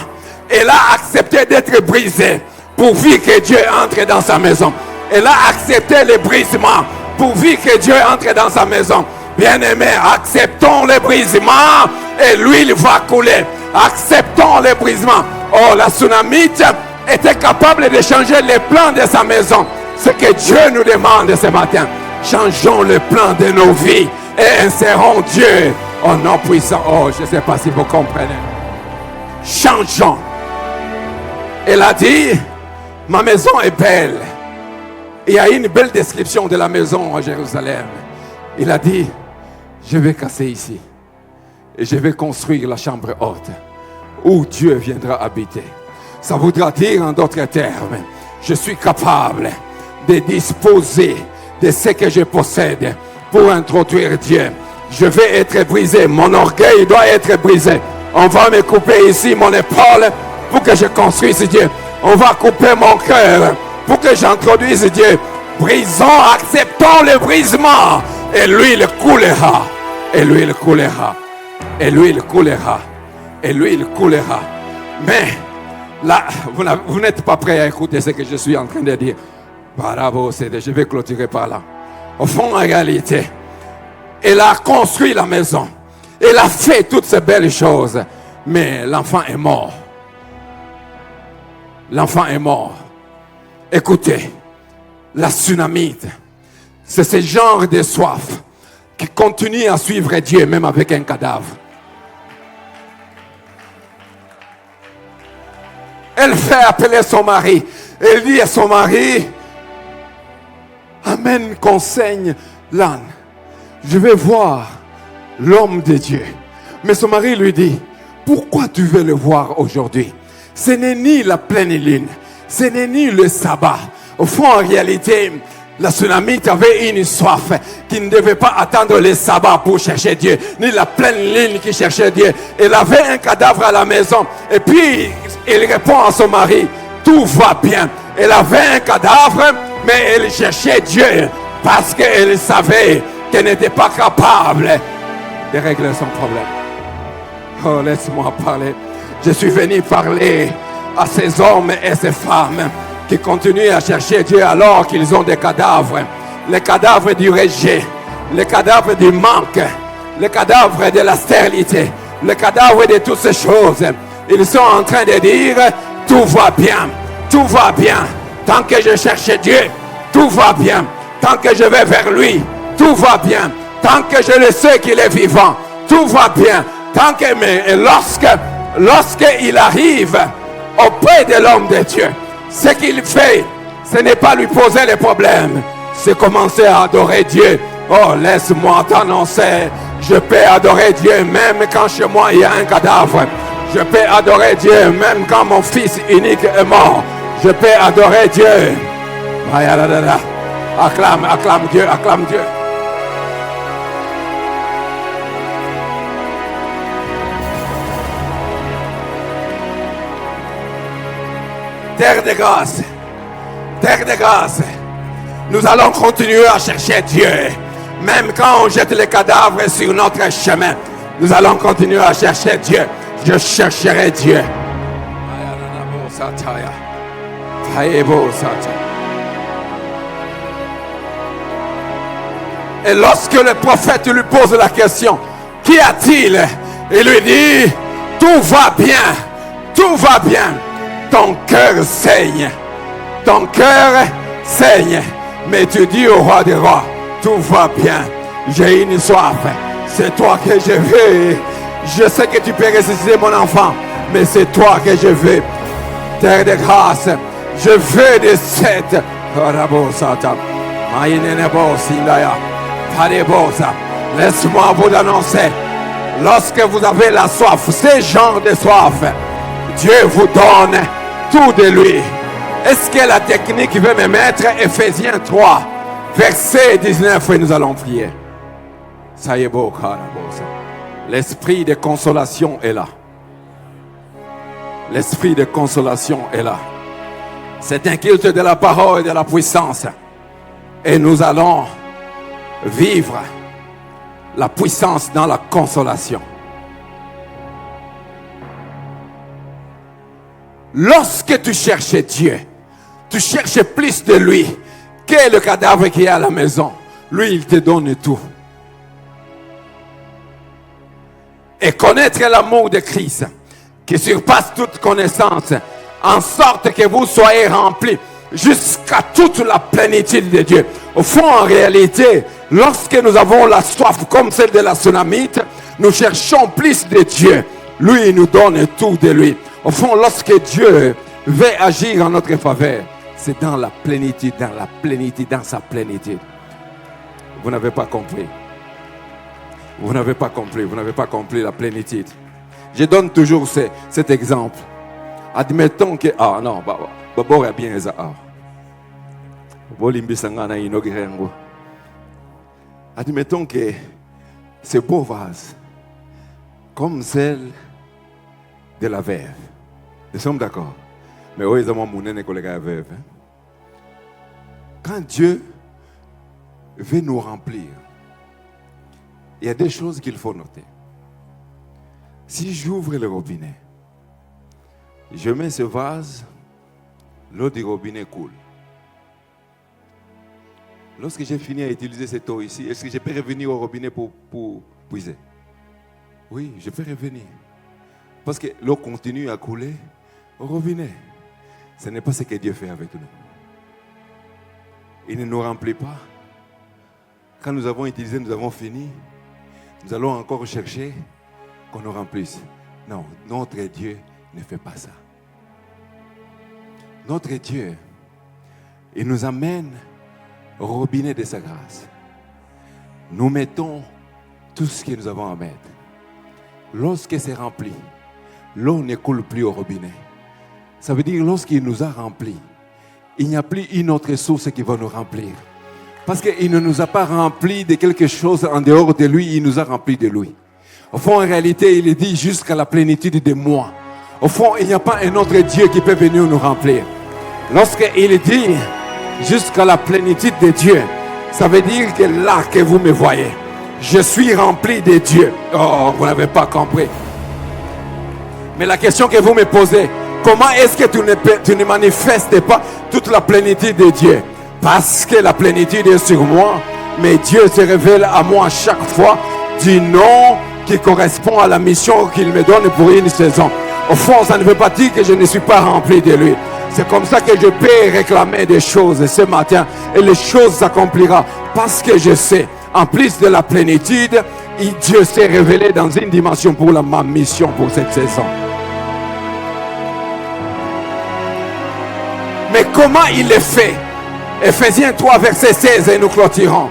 A: Elle a accepté d'être brisée pourvu que Dieu entre dans sa maison. Elle a accepté le brisement pourvu que Dieu entre dans sa maison. Bien-aimés, acceptons le brisement et l'huile va couler. Acceptons le brisement. Oh, la Sunamite était capable de changer les plans de sa maison. Ce que Dieu nous demande ce matin, changeons le plan de nos vies et insérons Dieu au nom puissant. Oh, je ne sais pas si vous comprenez. Changeons. Elle a dit, ma maison est belle. Il y a une belle description de la maison à Jérusalem. Il a dit, je vais casser ici et je vais construire la chambre haute où Dieu viendra habiter. Ça voudra dire en d'autres termes, je suis capable de disposer de ce que je possède pour introduire Dieu. Je vais être brisé, mon orgueil doit être brisé. On va me couper ici mon épaule pour que je construise Dieu. On va couper mon cœur pour que j'introduise Dieu. Brisons, acceptons le brisement. Et l'huile coulera. Et l'huile coulera. Et l'huile coulera. Et l'huile coulera. Mais là, vous n'êtes pas prêt à écouter ce que je suis en train de dire. Bravo, je vais clôturer par là. Au fond, en réalité, elle a construit la maison. Elle a fait toutes ces belles choses. Mais l'enfant est mort. L'enfant est mort. Écoutez, la Sunamite, c'est ce genre de soif qui continue à suivre Dieu même avec un cadavre. Elle fait appeler son mari. Elle dit à son mari, amène qu'on saigne l'âne. Je vais voir l'homme de Dieu. Mais son mari lui dit, pourquoi tu veux le voir aujourd'hui? Ce n'est ni la pleine lune, ce n'est ni le sabbat. Au fond, en réalité, la Sunamite avait une soif qui ne devait pas attendre le sabbat pour chercher Dieu, ni la pleine lune qui cherchait Dieu. Elle avait un cadavre à la maison. Et puis, il répond à son mari, tout va bien. Elle avait un cadavre, mais elle cherchait Dieu parce qu'elle savait qu'elle n'était pas capable de régler son problème. Oh, laisse-moi parler. Je suis venu parler à ces hommes et ces femmes qui continuent à chercher Dieu alors qu'ils ont des cadavres. Les cadavres du rejet, les cadavres du manque, les cadavres de la stérilité, les cadavres de toutes ces choses. Ils sont en train de dire, tout va bien, tout va bien. Tant que je cherche Dieu, tout va bien. Tant que je vais vers lui, tout va bien. Tant que je le sais qu'il est vivant, tout va bien. Tant que, mais lorsqu'il arrive auprès de l'homme de Dieu, ce qu'il fait, ce n'est pas lui poser les problèmes, c'est commencer à adorer Dieu. Oh, laisse-moi t'annoncer, je peux adorer Dieu même quand chez moi il y a un cadavre. Je peux adorer Dieu même quand mon fils unique est mort. Je peux adorer Dieu. Acclame, acclame Dieu, acclame Dieu. Terre de grâce, terre de grâce. Nous allons continuer à chercher Dieu. Même quand on jette les cadavres sur notre chemin, nous allons continuer à chercher Dieu. Je chercherai Dieu. Et lorsque le prophète lui pose la question, qu'y a-t-il? Il lui dit, tout va bien, tout va bien. Ton cœur saigne, ton cœur saigne. Mais tu dis au roi des rois, tout va bien. J'ai une soif, c'est toi que je veux. Je sais que tu peux ressusciter mon enfant, mais c'est toi que je veux. Terre de grâce, je veux de cette. Laisse-moi vous annoncer, lorsque vous avez la soif, ce genre de soif, Dieu vous donne tout de lui. Est-ce que la technique veut me mettre? Ephésiens 3, verset 19, et nous allons prier. Ça y est beau, l'esprit de consolation est là. L'esprit de consolation est là. C'est un culte de la parole et de la puissance. Et nous allons vivre la puissance dans la consolation. Lorsque tu cherches Dieu, tu cherches plus de lui que le cadavre qui est à la maison. Lui, il te donne tout. Et connaître l'amour de Christ qui surpasse toute connaissance, en sorte que vous soyez remplis jusqu'à toute la plénitude de Dieu. Au fond, en réalité, lorsque nous avons la soif comme celle de la Sunamite, nous cherchons plus de Dieu. Lui, il nous donne tout de lui. Au fond, lorsque Dieu veut agir en notre faveur, c'est dans la plénitude, dans sa plénitude. Vous n'avez pas compris. Vous n'avez pas compris. Vous n'avez pas compris la plénitude. Je donne toujours cet exemple. Admettons que... Ah non, d'abord, il y a bien ça. Admettons que ce beau vase, comme celle de la veuve. Nous sommes d'accord. Mais oui, ils ont mon collègue à veuve. Quand Dieu veut nous remplir, il y a des choses qu'il faut noter. Si j'ouvre le robinet, je mets ce vase, l'eau du robinet coule. Lorsque j'ai fini à utiliser cette eau ici, est-ce que je peux revenir au robinet pour puiser? Oui, je peux revenir. Parce que l'eau continue à couler au robinet. Ce n'est pas ce que Dieu fait avec nous. Il ne nous remplit pas. Quand nous avons utilisé, nous avons fini. Nous allons encore chercher qu'on nous remplisse. Non, notre Dieu ne fait pas ça. Notre Dieu, il nous amène au robinet de sa grâce. Nous mettons tout ce que nous avons à mettre. Lorsque c'est rempli, l'eau ne coule plus au robinet. Ça veut dire lorsqu'il nous a remplis, il n'y a plus une autre source qui va nous remplir. Parce qu'il ne nous a pas remplis de quelque chose en dehors de lui, il nous a remplis de lui. Au fond, en réalité, il dit jusqu'à la plénitude de moi. Au fond, il n'y a pas un autre Dieu qui peut venir nous remplir. Lorsqu'il dit jusqu'à la plénitude de Dieu, ça veut dire que là que vous me voyez, je suis rempli de Dieu. Oh, vous n'avez pas compris. Mais la question que vous me posez, comment est-ce que tu ne manifestes pas toute la plénitude de Dieu? Parce que la plénitude est sur moi, mais Dieu se révèle à moi à chaque fois du nom qui correspond à la mission qu'il me donne pour une saison. Au fond, ça ne veut pas dire que je ne suis pas rempli de lui. C'est comme ça que je peux réclamer des choses ce matin. Et les choses s'accompliront parce que je sais, en plus de la plénitude, Dieu s'est révélé dans une dimension pour ma mission pour cette saison. Mais comment il le fait? Ephésiens 3, verset 16, et nous clôturons.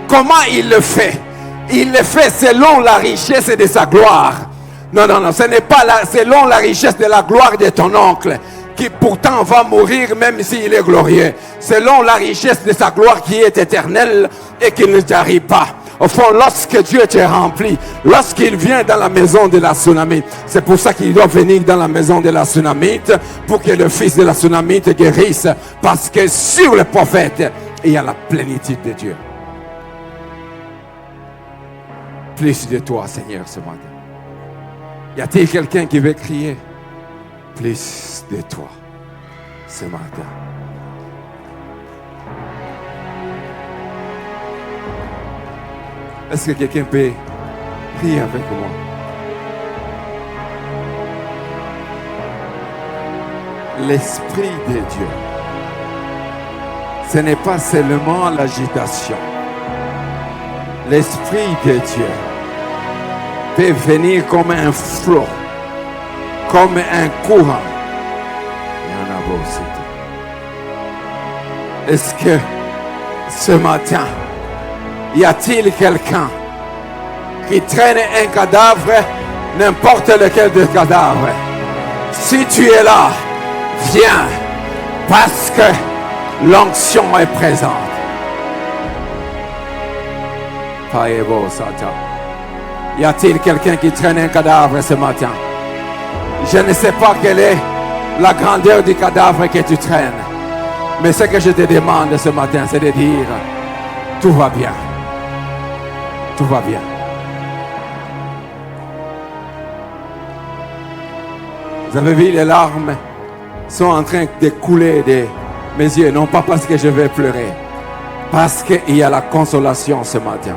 A: Comment il le fait? Il le fait selon la richesse de sa gloire. Non, ce n'est pas selon la richesse de la gloire de ton oncle, qui pourtant va mourir même s'il est glorieux. Selon la richesse de sa gloire qui est éternelle et qui ne t'arrive pas. Au fond, lorsque Dieu te remplit, lorsqu'il vient dans la maison de la Sunamite, c'est pour ça qu'il doit venir dans la maison de la Sunamite, pour que le fils de la Sunamite guérisse. Parce que sur le prophète, il y a la plénitude de Dieu. Plus de toi, Seigneur, ce matin. Y a-t-il quelqu'un qui veut crier? Plus de toi, ce matin. Est-ce que quelqu'un peut prier avec moi? L'Esprit de Dieu, ce n'est pas seulement l'agitation. L'Esprit de Dieu peut venir comme un flot, comme un courant. Est-ce que ce matin, y a-t-il quelqu'un qui traîne un cadavre, n'importe lequel de cadavre? Si tu es là, viens, parce que l'onction est présente. Y a-t-il quelqu'un qui traîne un cadavre ce matin? Je ne sais pas quelle est la grandeur du cadavre que tu traînes. Mais ce que je te demande ce matin, c'est de dire, tout va bien. Tout va bien. Vous avez vu, les larmes sont en train de couler de mes yeux. Non pas parce que je vais pleurer. Parce qu'il y a la consolation ce matin.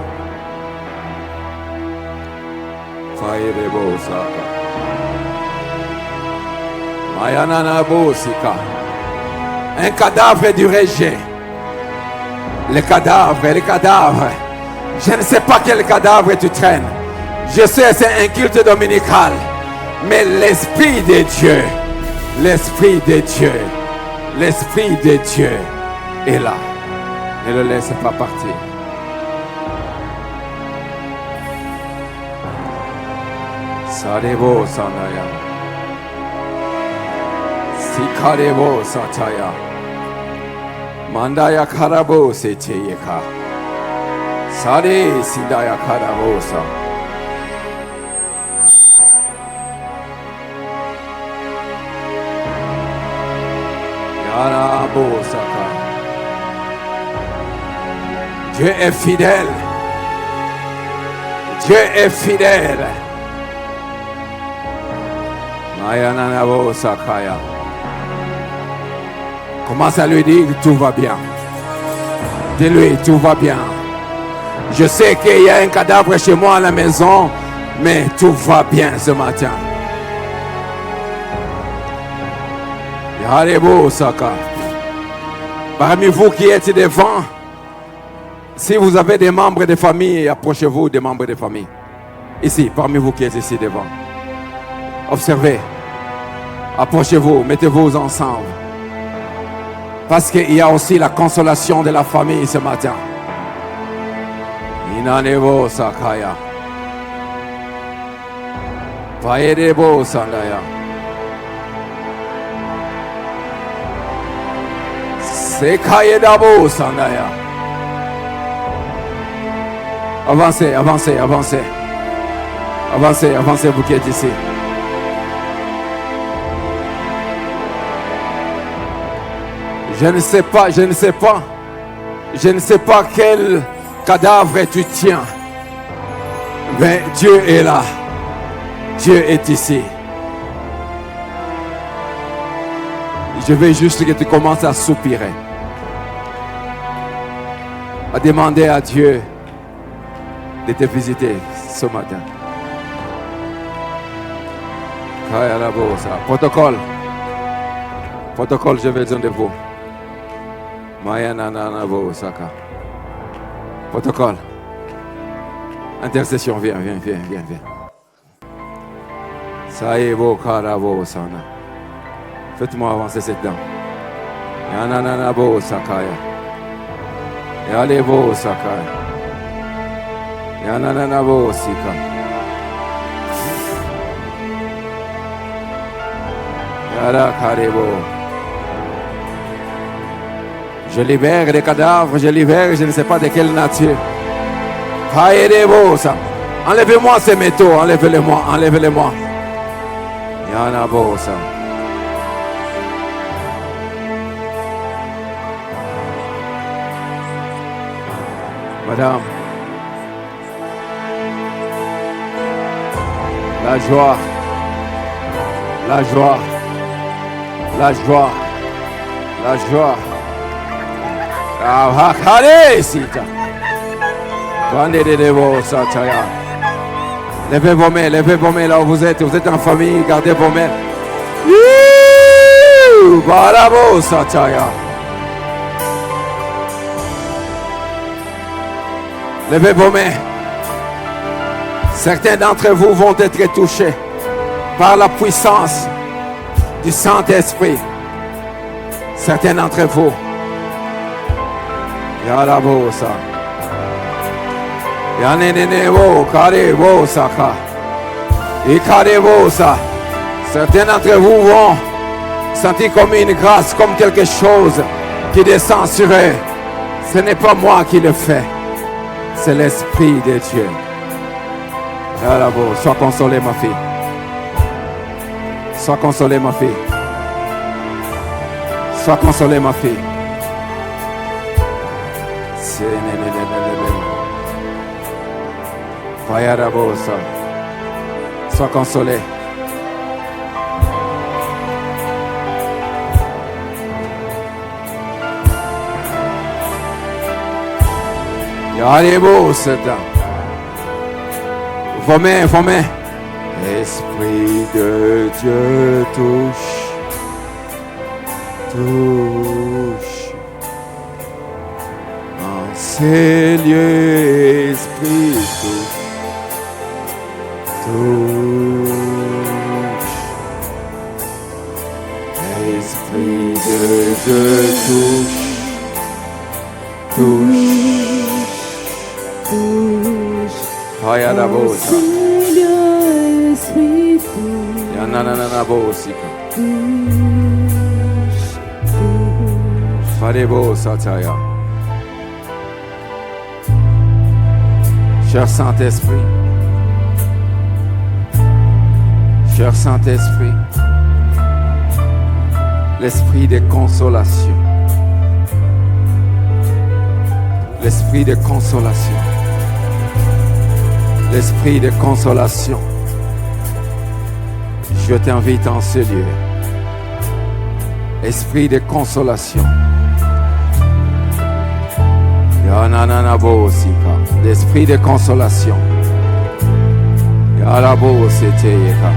A: Un cadavre du rejet. Les cadavres. Je ne sais pas quel cadavre tu traînes. Je sais c'est un culte dominical. Mais l'Esprit de Dieu, l'Esprit de Dieu, l'Esprit de Dieu est là. Ne le laisse pas partir. Sarebo Sanaya. Sikarebo Sataya. Mandaya Karabo Seteyeka. Sare Sidaya Karabosa. Yarabosaka. Dieu est fidèle. Dieu est fidèle. Mayananabosakaya. Commence à lui dire tout va bien. Dis-lui tout va bien. Je sais qu'il y a un cadavre chez moi à la maison, mais tout va bien ce matin. Yarebo Saka. Parmi vous qui êtes devant, si vous avez des membres de famille, approchez-vous des membres de famille. Ici, parmi vous qui êtes ici devant. Observez. Approchez-vous, mettez-vous ensemble. Parce qu'il y a aussi la consolation de la famille ce matin. Inanevo sakaya. Paerebo sandaya. Sekayedabo sandaya. Avancez, avancez, avancez. Avancez, avancez, vous qui êtes ici. Je ne sais pas quel cadavre tu tiens. Mais Dieu est là. Dieu est ici. Je veux juste que tu commences à soupirer. À demander à Dieu de te visiter ce matin. Protocole. Protocole, j'ai besoin de vous. Protocole. Intercession, viens. Ça y est, beau caravo, sana. Faites-moi avancer cette dame. Yanana bo sakaya. Yale bo sakaya. Yanana bo sika. Yara karebo. Je libère les cadavres, je ne sais pas de quelle nature. Enlevez-moi ces métaux, enlevez-les-moi. Yana bosa. Madame, la joie. Levez vos mains là où vous êtes en famille, gardez vos mains. Levez vos mains. Certains d'entre vous vont être touchés par la puissance du Saint-Esprit. Certains d'entre vous. Yarabosa. Yanenenevo, Karebo Saka. Ikarebosa. Certains d'entre vous vont sentir comme une grâce, comme quelque chose qui descend sur eux. Ce n'est pas moi qui le fais. C'est l'Esprit de Dieu. Yarabo, sois consolée ma fille. Sois consolée ma fille. Sois consolée ma fille. Sois consolé. Yarebo Satan. Vos mains. Esprit de Dieu touche. En ces lieux, Esprit touche. Esprit de Dieu touche. Faya la bosa. Yanana bosika. Farebo sataya. Cher Saint-Esprit, l'esprit de consolation, l'esprit de consolation, je t'invite en ce lieu. Esprit de consolation. L'esprit de consolation. Yarabo seteyeka.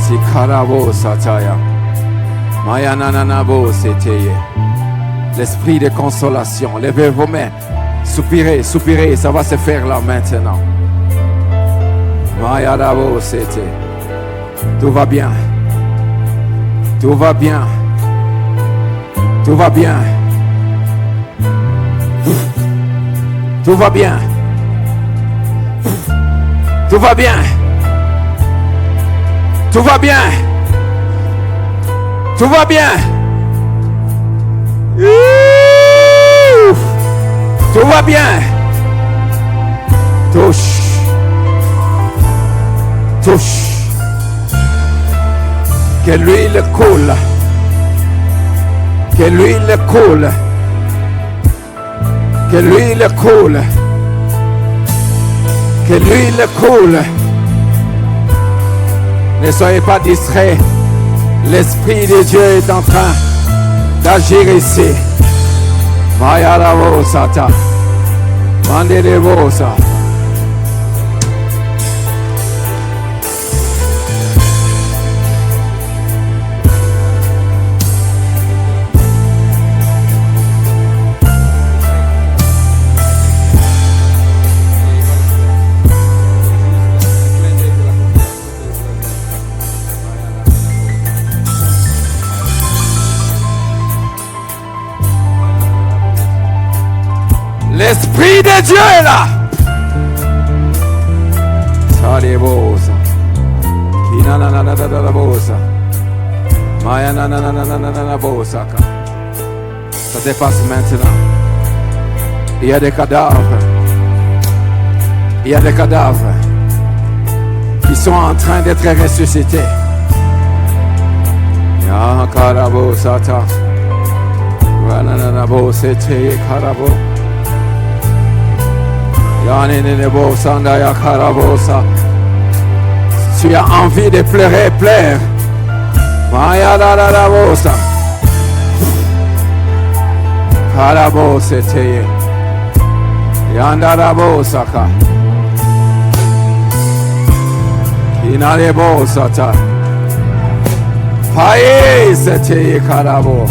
A: Sikarabo sataya. Mayananabo seteye. L'esprit de consolation. Levez vos mains. Soupirez, ça va se faire là maintenant. Mayarabo sete. Tout va bien. Tout va bien. Tout va bien. Tout va bien. Tout va bien. Tout va bien. Tout va bien. Touche. Touche. Que l'huile coule. Que l'huile coule. Que l'huile coule. Que l'huile coule. Ne soyez pas distraits. L'Esprit de Dieu est en train d'agir ici. Maya la vosata. Mande de vosa. L'Esprit de Dieu est là. Salebosa. Kina na na na na na bosa. Maya na na na na na na na bosa. Ça dépasse maintenant. Il y a des cadavres. Il y a des cadavres qui sont en train d'être ressuscités. Ya karabo sata. Wana na na bosa te karabo. Si tu as envie de pleurer, pleure. Maya la la la bosa. Karabo sete. Yanda la bosa ka. Inale bosa ta. Pae sete karabo.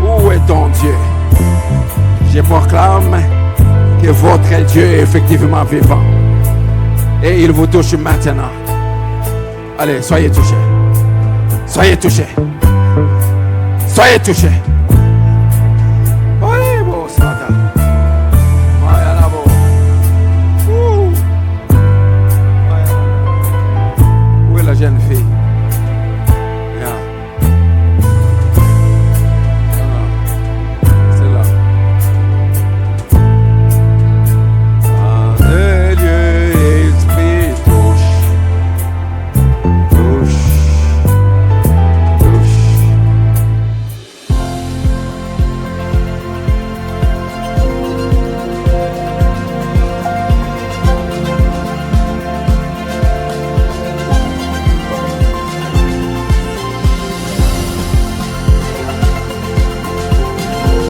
A: Où est ton Dieu? Je proclame que votre Dieu est effectivement vivant. Et il vous touche maintenant. Allez, soyez touchés. Soyez touchés. Soyez touchés.